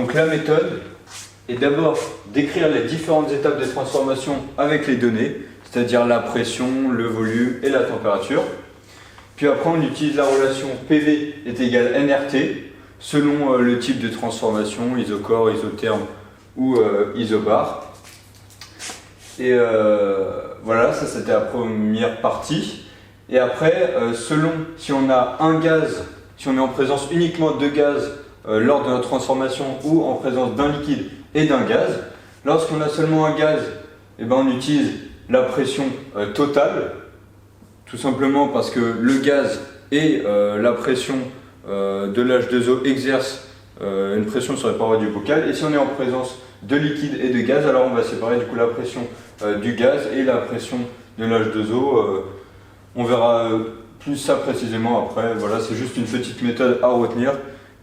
Donc la méthode est d'abord d'écrire les différentes étapes de transformation avec les données, c'est-à-dire la pression, le volume et la température. Puis après on utilise la relation PV est égal nRT selon le type de transformation, isocore, isotherme ou isobar. Et voilà, ça c'était la première partie. Et après, selon si on a un gaz, si on est en présence uniquement de gaz lors de notre transformation ou en présence d'un liquide et d'un gaz, lorsqu'on a seulement un gaz, eh ben, on utilise la pression totale, tout simplement parce que le gaz et la pression de l'H2O exercent une pression sur les parois du bocal. Et si on est en présence de liquide et de gaz, alors on va séparer du coup la pression du gaz et la pression de l'H2O. On verra plus ça précisément après. Voilà, c'est juste une petite méthode à retenir,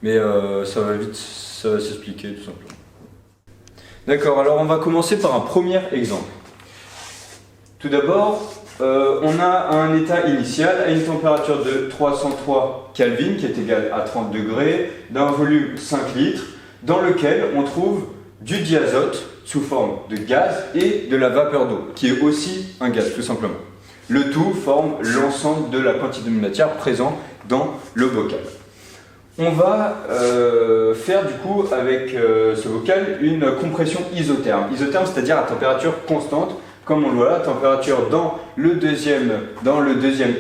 mais ça va vite, ça va s'expliquer tout simplement. D'accord, alors on va commencer par un premier exemple. Tout d'abord, on a un état initial à une température de 303 Kelvin qui est égale à 30 degrés, d'un volume 5 litres, dans lequel on trouve du diazote sous forme de gaz et de la vapeur d'eau, qui est aussi un gaz tout simplement. Le tout forme l'ensemble de la quantité de matière présente dans le bocal. On va faire du coup avec ce bocal une compression isotherme. Isotherme, c'est-à-dire à température constante. Comme on le voit là, la température dans le deuxième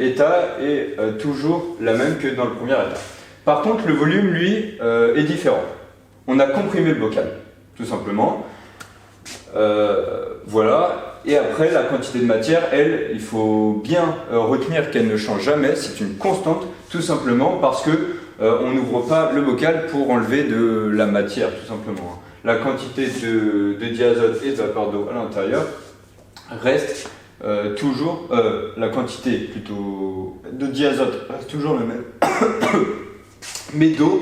état est toujours la même que dans le premier état. Par contre, le volume, lui, est différent. On a comprimé le bocal, tout simplement. Voilà. Et après, la quantité de matière, elle, il faut bien retenir qu'elle ne change jamais. C'est une constante, tout simplement parce que on n'ouvre pas le bocal pour enlever de la matière, tout simplement. La quantité de diazote et de vapeur d'eau à l'intérieur reste toujours, la quantité plutôt de diazote reste toujours la même, mais d'eau,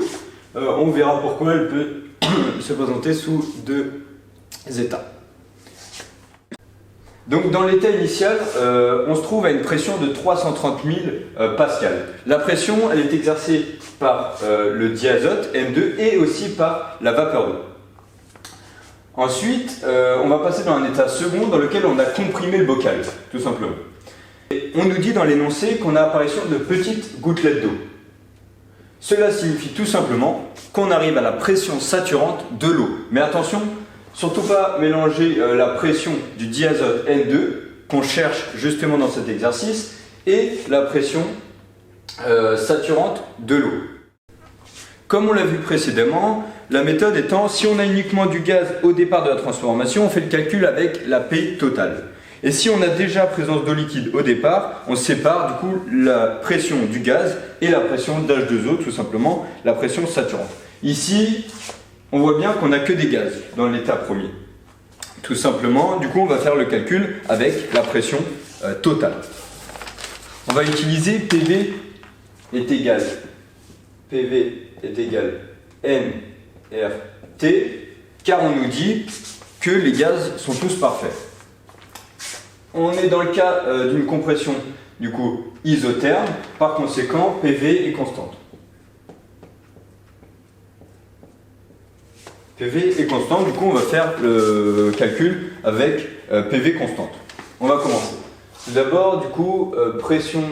on verra pourquoi elle peut se présenter sous deux états. Donc dans l'état initial, on se trouve à une pression de 330 000 pascal. La pression, elle est exercée par le diazote M2 et aussi par la vapeur d'eau. Ensuite, on va passer dans un état second dans lequel on a comprimé le bocal, tout simplement. Et on nous dit dans l'énoncé qu'on a apparition de petites gouttelettes d'eau. Cela signifie tout simplement qu'on arrive à la pression saturante de l'eau. Mais attention, surtout pas mélanger la pression du diazote N2 qu'on cherche justement dans cet exercice et la pression saturante de l'eau. Comme on l'a vu précédemment, la méthode étant, si on a uniquement du gaz au départ de la transformation, on fait le calcul avec la P totale. Et si on a déjà présence d'eau liquide au départ, on sépare du coup la pression du gaz et la pression d'H2O, tout simplement, la pression saturante. Ici, on voit bien qu'on n'a que des gaz dans l'état premier. Tout simplement, du coup, on va faire le calcul avec la pression totale. On va utiliser PV est égal nRT, car on nous dit que les gaz sont tous parfaits. On est dans le cas d'une compression du coup isotherme, par conséquent PV est constante. PV est constante, du coup on va faire le calcul avec PV constante. On va commencer. Tout d'abord, du coup, pression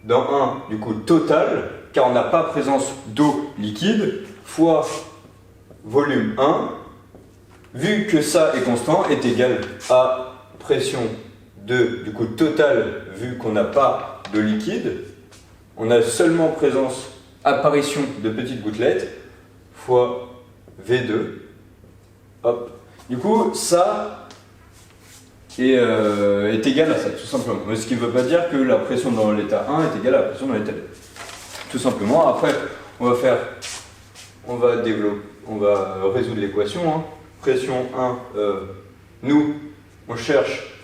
dans 1, du coup totale, car on n'a pas présence d'eau liquide, fois volume 1, vu que ça est constant, est égal à pression de, du coup totale, vu qu'on n'a pas de liquide, on a seulement présence, apparition de petites gouttelettes, fois V2, hop. Du coup, ça est égal à ça, tout simplement. Mais ce qui ne veut pas dire que la pression dans l'état 1 est égale à la pression dans l'état 2. Tout simplement. Après, on va résoudre l'équation. Hein. Pression 1, nous, on cherche,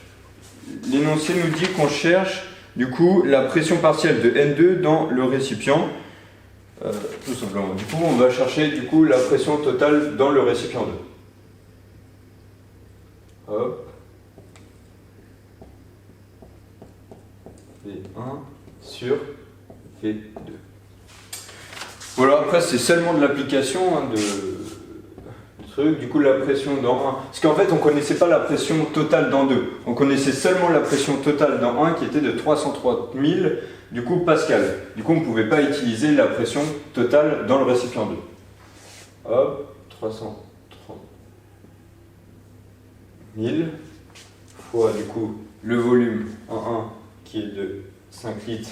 l'énoncé nous dit qu'on cherche, du coup, la pression partielle de N2 dans le récipient. Tout simplement. Du coup, on va chercher, du coup, la pression totale dans le récipient 2. Hop. V1 sur V2. Voilà, après c'est seulement de l'application hein, de truc. Du coup, la pression dans 1. Parce qu'en fait, on ne connaissait pas la pression totale dans 2. On connaissait seulement la pression totale dans 1 qui était de 330 000 du coup, pascal. Du coup, on ne pouvait pas utiliser la pression totale dans le récipient 2. Hop, 330 000 fois du coup le volume en 1 qui est de 5 litres.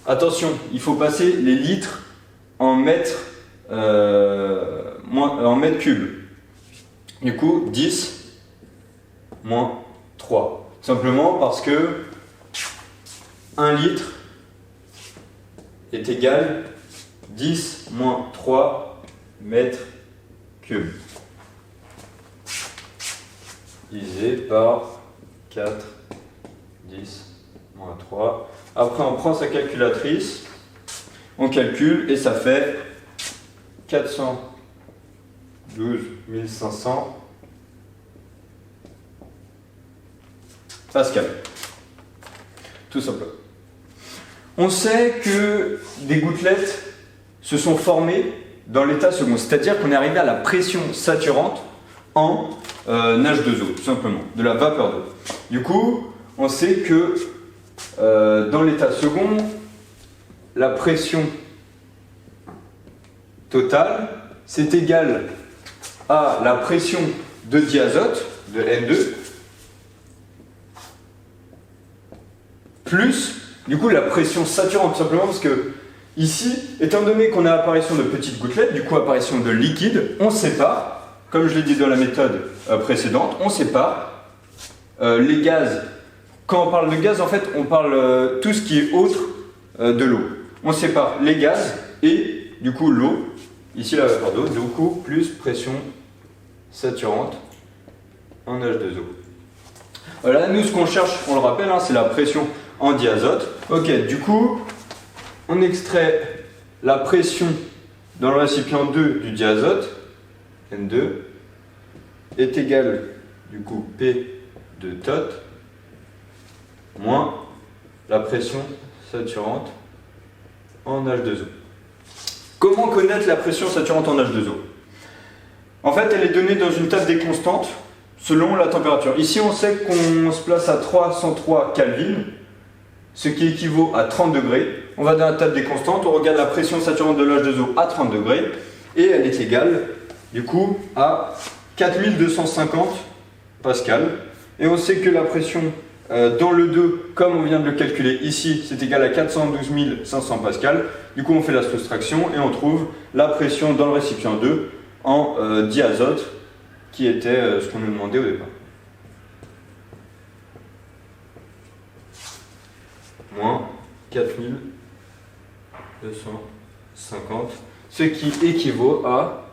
Attention, il faut passer les litres en mètres cubes. Du coup, 10 moins 3. Simplement parce que 1 litre est égal 10 moins 3 mètres cubes. Divisé par 4, 10, moins 3. Après, on prend sa calculatrice, on calcule et ça fait 412 500 pascal. Tout simplement. On sait que des gouttelettes se sont formées dans l'état second, c'est-à-dire qu'on est arrivé à la pression saturante en H2O, tout simplement, de la vapeur d'eau. Du coup, on sait que dans l'état second, la pression totale, c'est égal à la pression de diazote, de N2, plus, du coup, la pression saturante, tout simplement, parce que ici, étant donné qu'on a apparition de petites gouttelettes, du coup, apparition de liquide, on sépare. Comme je l'ai dit dans la méthode précédente, on sépare les gaz. Quand on parle de gaz, en fait, on parle tout ce qui est autre de l'eau. On sépare les gaz et du coup l'eau, ici la vapeur d'eau, du coup plus pression saturante en H2O. Voilà, nous ce qu'on cherche, on le rappelle, hein, c'est la pression en diazote. Ok, du coup, on extrait la pression dans le récipient 2 du diazote. N2 est égal du coup P de tot moins la pression saturante en H2O. Comment connaître la pression saturante en H2O? En fait, elle est donnée dans une table des constantes selon la température. Ici, on sait qu'on se place à 303 Kelvin, ce qui équivaut à 30 degrés. On va dans la table des constantes, on regarde la pression saturante de l'H2O à 30 degrés et elle est égale du coup à 4250 pascal. Et on sait que la pression dans le 2, comme on vient de le calculer ici, c'est égal à 412 500 pascal. Du coup, on fait la soustraction et on trouve la pression dans le récipient 2 en diazote, qui était ce qu'on nous demandait au départ. Moins 4250, ce qui équivaut à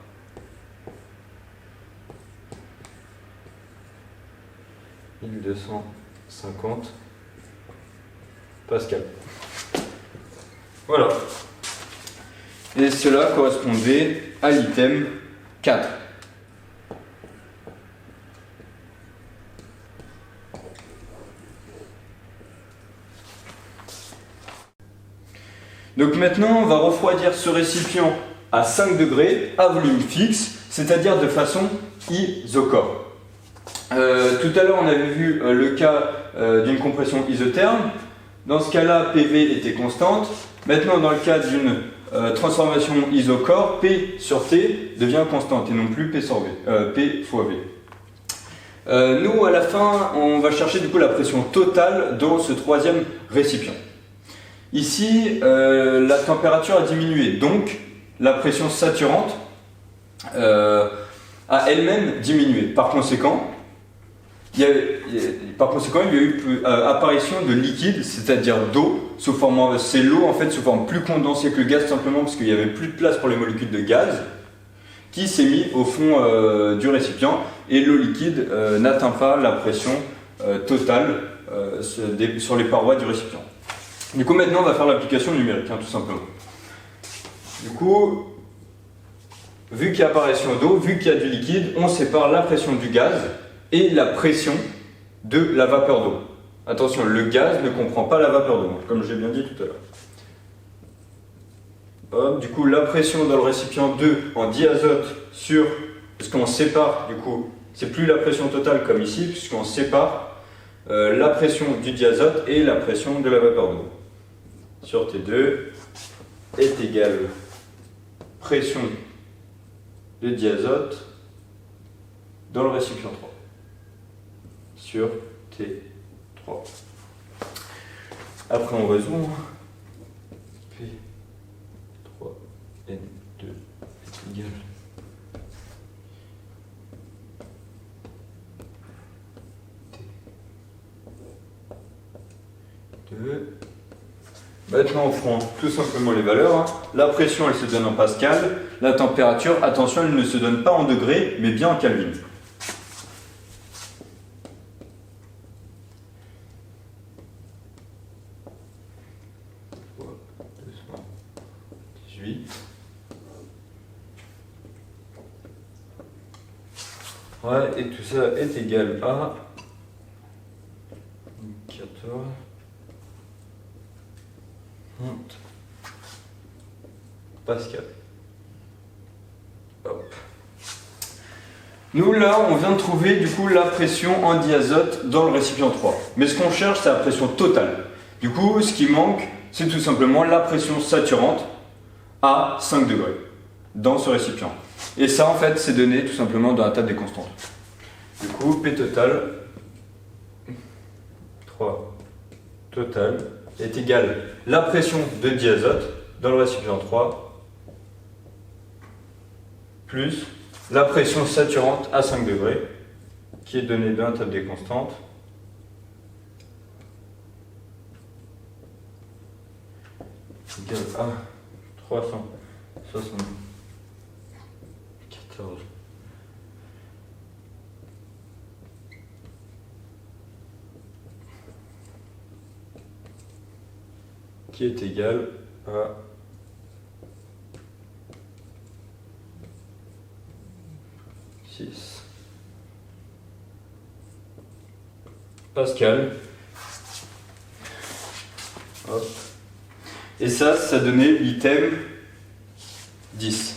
1250 pascal. Voilà. Et cela correspondait à l'item 4. Donc maintenant, on va refroidir ce récipient à 5 degrés à volume fixe, c'est-à-dire de façon isochore. Tout à l'heure, on avait vu le cas d'une compression isotherme. Dans ce cas-là, PV était constante. Maintenant, dans le cas d'une transformation isochore, P sur T devient constante et non plus P sur V, P fois V. Nous, à la fin, on va chercher du coup la pression totale dans ce troisième récipient. Ici, la température a diminué, donc la pression saturante a elle-même diminué. Par conséquent, il y a eu apparition de liquide, c'est-à-dire d'eau, sous forme, c'est l'eau en fait sous forme plus condensée que le gaz, simplement parce qu'il n'y avait plus de place pour les molécules de gaz, qui s'est mis au fond du récipient, et l'eau liquide n'atteint pas la pression totale sur les parois du récipient. Du coup, maintenant, on va faire l'application numérique, tout simplement. Du coup, vu qu'il y a apparition d'eau, vu qu'il y a du liquide, on sépare la pression du gaz et la pression de la vapeur d'eau. Attention, le gaz ne comprend pas la vapeur d'eau, comme j'ai bien dit tout à l'heure. Du coup, la pression dans le récipient 2 en diazote sur parce qu'on sépare du coup, c'est plus la pression totale comme ici, puisqu'on sépare la pression du diazote et la pression de la vapeur d'eau. Sur T2 est égale pression de diazote dans le récipient 3 sur T3. Après on résout. P3N2 est égal T2. Maintenant on prend tout simplement les valeurs. Hein. La pression elle se donne en pascal. La température, attention, elle ne se donne pas en degrés, mais bien en Kelvin. Ouais, et tout ça est égal à 14 pascal. Hop. Nous là, on vient de trouver du coup la pression en diazote dans le récipient 3. Mais ce qu'on cherche, c'est la pression totale. Du coup, ce qui manque, c'est tout simplement la pression saturante à 5 degrés dans ce récipient. Et ça, en fait, c'est donné tout simplement dans la table des constantes. Du coup, P total, 3 total, est égal la pression de diazote dans le récipient 3 plus la pression saturante à 5 degrés qui est donnée dans la table des constantes. Égal à 374 qui est égal à 6 pascal. Hop. Et ça donnait l'item 10.